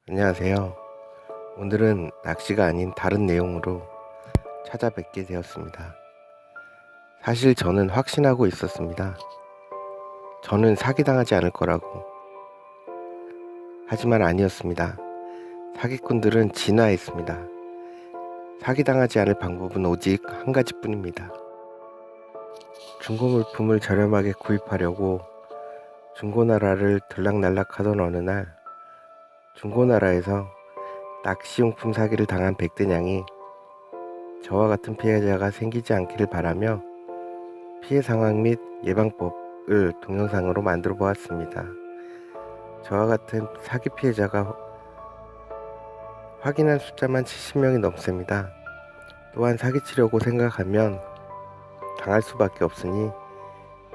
안녕하세요. 오늘은 낚시가 아닌 다른 내용으로 찾아뵙게 되었습니다. 사실 저는 확신하고 있었습니다. 저는 사기당하지 않을 거라고. 하지만 아니었습니다. 사기꾼들은 진화했습니다. 사기당하지 않을 방법은 오직 한 가지뿐입니다. 중고 물품을 저렴하게 구입하려고 중고나라를 들락날락하던 어느 날, 중고나라에서 낚시용품 사기를 당한 백대냥이 저와 같은 피해자가 생기지 않기를 바라며 피해 상황 및 예방법을 동영상으로 만들어 보았습니다. 저와 같은 사기 피해자가 확인한 숫자만 70명이 넘습니다. 또한 사기치려고 생각하면 당할 수밖에 없으니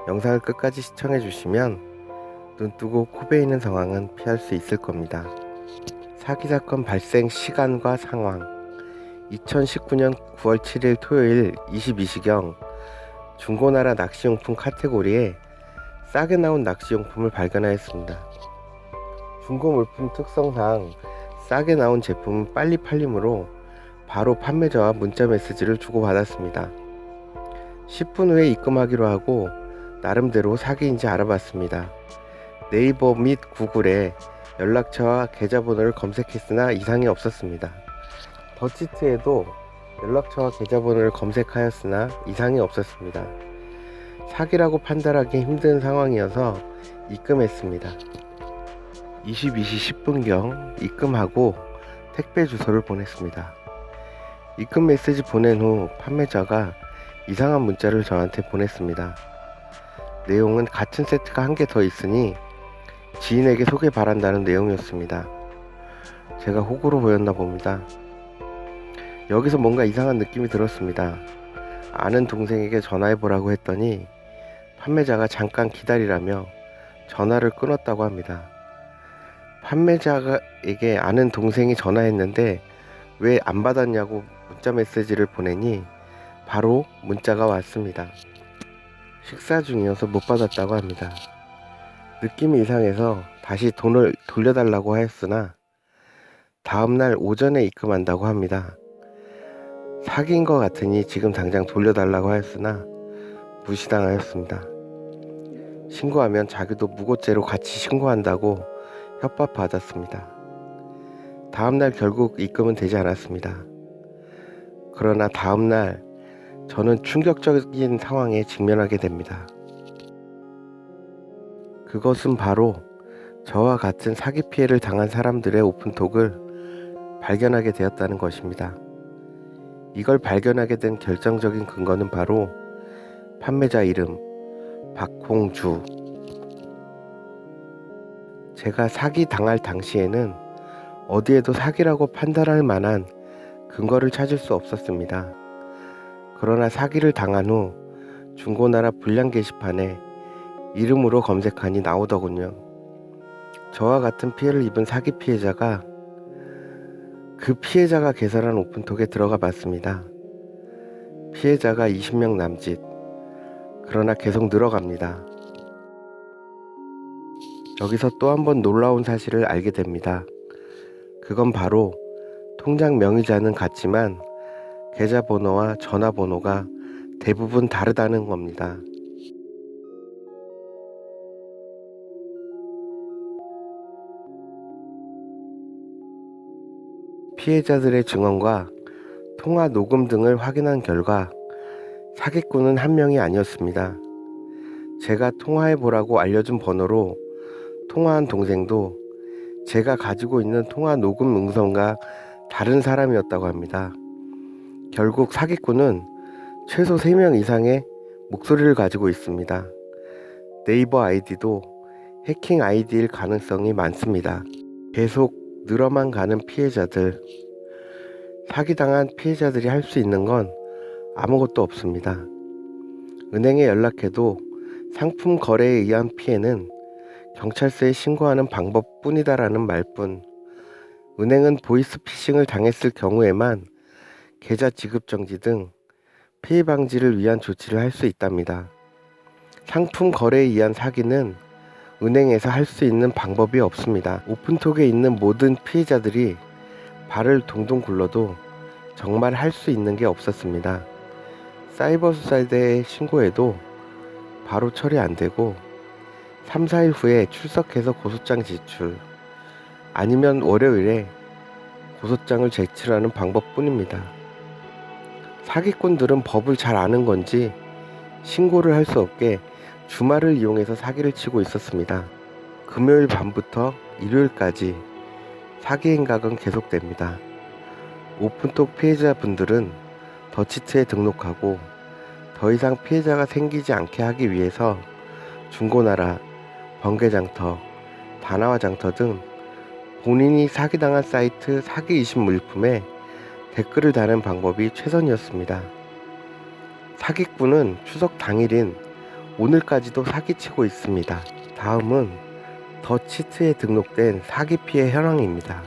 영상을 끝까지 시청해 주시면 눈뜨고 코 베이는 상황은 피할 수 있을 겁니다. 사기 사건 발생 시간과 상황: 2019년 9월 7일 토요일 22시경 중고나라 낚시용품 카테고리에 싸게 나온 낚시용품을 발견하였습니다. 중고물품 특성상 싸게 나온 제품은 빨리 팔리므로 바로 판매자와 문자 메시지를 주고받았습니다. 10분 후에 입금하기로 하고 나름대로 사기인지 알아봤습니다. 네이버 및 구글에 연락처와 계좌번호를 검색했으나 이상이 없었습니다. 더치트에도 연락처와 계좌번호를 검색하였으나 이상이 없었습니다. 사기라고 판단하기 힘든 상황이어서 입금했습니다. 22시 10분경 입금하고 택배 주소를 보냈습니다. 입금 메시지 보낸 후 판매자가 이상한 문자를 저한테 보냈습니다. 내용은 같은 세트가 한 개 더 있으니 지인에게 소개 바란다는 내용이었습니다. 제가 호구로 보였나 봅니다. 여기서 뭔가 이상한 느낌이 들었습니다. 아는 동생에게 전화해보라고 했더니 판매자가 잠깐 기다리라며 전화를 끊었다고 합니다. 판매자에게 아는 동생이 전화했는데 왜 안 받았냐고 문자 메시지를 보내니 바로 문자가 왔습니다. 식사 중이어서 못 받았다고 합니다. 느낌이 이상해서 다시 돈을 돌려달라고 하였으나 다음날 오전에 입금한다고 합니다. 사기인 것 같으니 지금 당장 돌려달라고 하였으나 무시당하였습니다. 신고하면 자기도 무고죄로 같이 신고한다고 협박받았습니다. 다음날 결국 입금은 되지 않았습니다. 그러나 다음날 저는 충격적인 상황에 직면하게 됩니다. 그것은 바로 저와 같은 사기 피해를 당한 사람들의 오픈톡을 발견하게 되었다는 것입니다. 이걸 발견하게 된 결정적인 근거는 바로 판매자 이름 박홍주. 제가 사기 당할 당시에는 어디에도 사기라고 판단할 만한 근거를 찾을 수 없었습니다. 그러나 사기를 당한 후 중고나라 불량 게시판에 이름으로 검색하니 나오더군요. 저와 같은 피해를 입은 사기 피해자가 그 피해자가 개설한 오픈톡에 들어가 봤습니다. 피해자가 20명 남짓. 그러나 계속 늘어갑니다. 여기서 또 한 번 놀라운 사실을 알게 됩니다. 그건 바로 통장 명의자는 같지만 계좌번호와 전화번호가 대부분 다르다는 겁니다. 피해자들의 증언과 통화 녹음 등을 확인한 결과 사기꾼은 한 명이 아니었습니다. 제가 통화해보라고 알려준 번호로 통화한 동생도 제가 가지고 있는 통화 녹음 음성과 다른 사람이었다고 합니다. 결국 사기꾼은 최소 3명 이상의 목소리를 가지고 있습니다. 네이버 아이디도 해킹 아이디일 가능성이 많습니다. 계속 늘어만 가는 피해자들. 사기당한 피해자들이 할 수 있는 건 아무것도 없습니다. 은행에 연락해도 상품 거래에 의한 피해는 경찰서에 신고하는 방법뿐이다라는 말뿐. 은행은 보이스피싱을 당했을 경우에만 계좌 지급 정지 등 피해 방지를 위한 조치를 할 수 있답니다. 상품 거래에 의한 사기는 은행에서 할 수 있는 방법이 없습니다. 오픈톡에 있는 모든 피해자들이 발을 동동 굴러도 정말 할 수 있는 게 없었습니다. 사이버 수사대에 신고해도 바로 처리 안 되고 3, 4일 후에 출석해서 고소장 제출, 아니면 월요일에 고소장을 제출하는 방법뿐입니다. 사기꾼들은 법을 잘 아는 건지 신고를 할 수 없게 주말을 이용해서 사기를 치고 있었습니다. 금요일 밤부터 일요일까지 사기 행각은 계속됩니다. 오픈톡 피해자분들은 더치트에 등록하고 더 이상 피해자가 생기지 않게 하기 위해서 중고나라, 번개장터, 다나와장터 등 본인이 사기당한 사이트 사기 의심 물품에 댓글을 다는 방법이 최선이었습니다. 사기꾼은 추석 당일인 오늘까지도 사기치고 있습니다. 다음은 더치트에 등록된 사기 피해 현황입니다.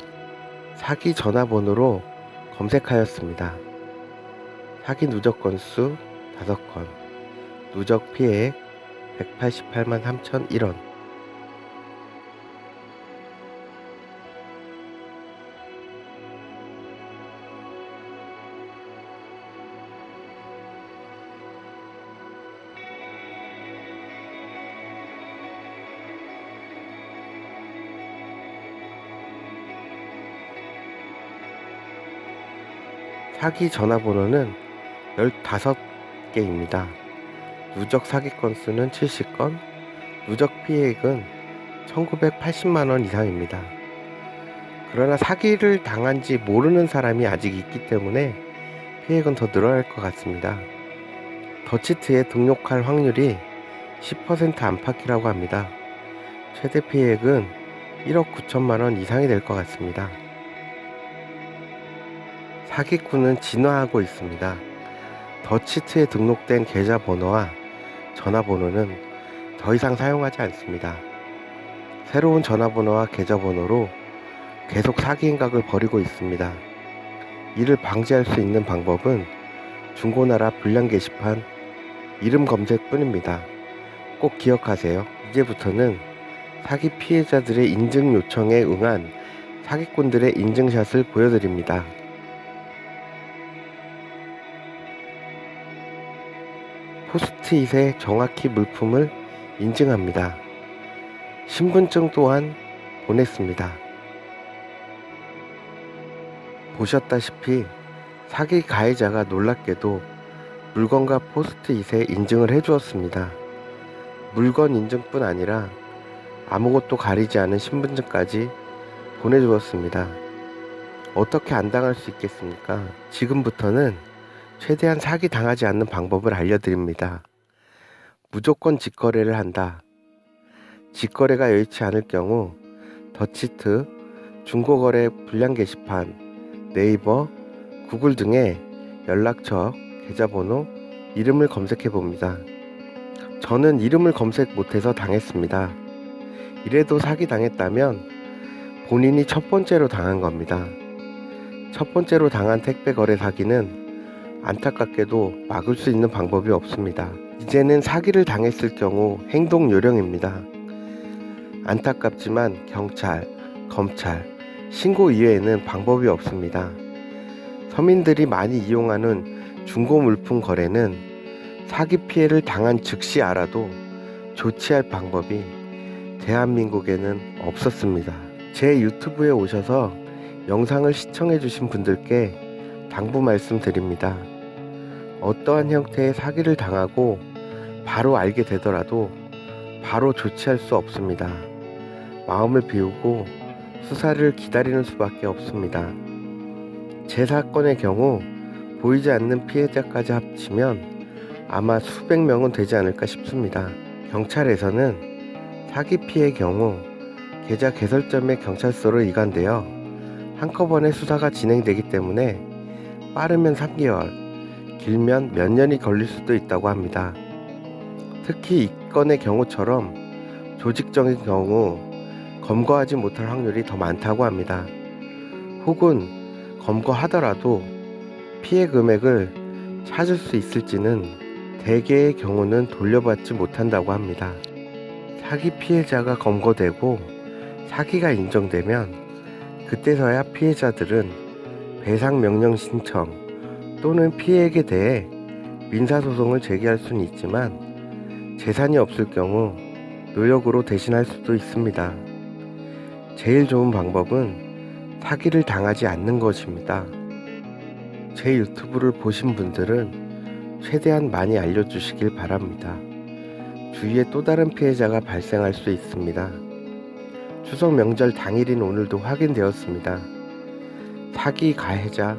사기 전화번호로 검색하였습니다. 사기 누적 건수 5건, 누적 피해액 188만 3,001원. 사기 전화번호는 15개입니다. 누적 사기 건수는 70건, 누적 피해액은 1980만원 이상입니다. 그러나 사기를 당한지 모르는 사람이 아직 있기 때문에 피해액은 더 늘어날 것 같습니다. 더치트에 등록할 확률이 10% 안팎이라고 합니다. 최대 피해액은 1억 9천만원 이상이 될 것 같습니다. 사기꾼은 진화하고 있습니다. 더치트에 등록된 계좌번호와 전화번호는 더 이상 사용하지 않습니다. 새로운 전화번호와 계좌번호로 계속 사기 행각을 벌이고 있습니다. 이를 방지할 수 있는 방법은 중고나라 불량 게시판 이름 검색뿐입니다. 꼭 기억하세요. 이제부터는 사기 피해자들의 인증 요청에 응한 사기꾼들의 인증샷을 보여드립니다. 포스트잇에 정확히 물품을 인증합니다. 신분증 또한 보냈습니다. 보셨다시피 사기 가해자가 놀랍게도 물건과 포스트잇에 인증을 해주었습니다. 물건 인증뿐 아니라 아무것도 가리지 않은 신분증까지 보내주었습니다. 어떻게 안 당할 수 있겠습니까? 지금부터는 최대한 사기 당하지 않는 방법을 알려드립니다. 무조건 직거래를 한다. 직거래가 여의치 않을 경우 더치트, 중고거래 불량 게시판, 네이버, 구글 등의 연락처, 계좌번호, 이름을 검색해 봅니다. 저는 이름을 검색 못해서 당했습니다. 이래도 사기 당했다면 본인이 첫 번째로 당한 겁니다. 첫 번째로 당한 택배 거래 사기는 안타깝게도 막을 수 있는 방법이 없습니다. 이제는 사기를 당했을 경우 행동 요령입니다. 안타깝지만 경찰, 검찰, 신고 이외에는 방법이 없습니다. 서민들이 많이 이용하는 중고 물품 거래는 사기 피해를 당한 즉시 알아도 조치할 방법이 대한민국에는 없었습니다. 제 유튜브에 오셔서 영상을 시청해 주신 분들께 당부 말씀드립니다. 어떠한 형태의 사기를 당하고 바로 알게 되더라도 바로 조치할 수 없습니다. 마음을 비우고 수사를 기다리는 수밖에 없습니다. 제 사건의 경우 보이지 않는 피해자까지 합치면 아마 수백 명은 되지 않을까 싶습니다. 경찰에서는 사기 피해 경우 계좌 개설점의 경찰서로 이관되어 한꺼번에 수사가 진행되기 때문에 빠르면 3개월, 길면 몇 년이 걸릴 수도 있다고 합니다. 특히 이 건의 경우처럼 조직적인 경우 검거하지 못할 확률이 더 많다고 합니다. 혹은 검거하더라도 피해 금액을 찾을 수 있을지는 대개의 경우는 돌려받지 못한다고 합니다. 사기 피해자가 검거되고 사기가 인정되면 그때서야 피해자들은 배상 명령 신청 또는 피해액에 대해 민사소송을 제기할 수는 있지만 재산이 없을 경우 노역으로 대신할 수도 있습니다. 제일 좋은 방법은 사기를 당하지 않는 것입니다. 제 유튜브를 보신 분들은 최대한 많이 알려주시길 바랍니다. 주위에 또 다른 피해자가 발생할 수 있습니다. 추석 명절 당일인 오늘도 확인되었습니다. 사기 가해자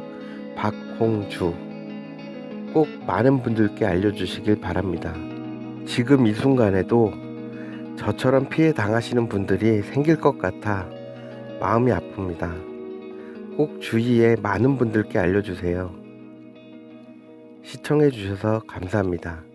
박홍주, 꼭 많은 분들께 알려주시길 바랍니다. 지금 이 순간에도 저처럼 피해 당하시는 분들이 생길 것 같아 마음이 아픕니다. 꼭 주위에 많은 분들께 알려주세요. 시청해 주셔서 감사합니다.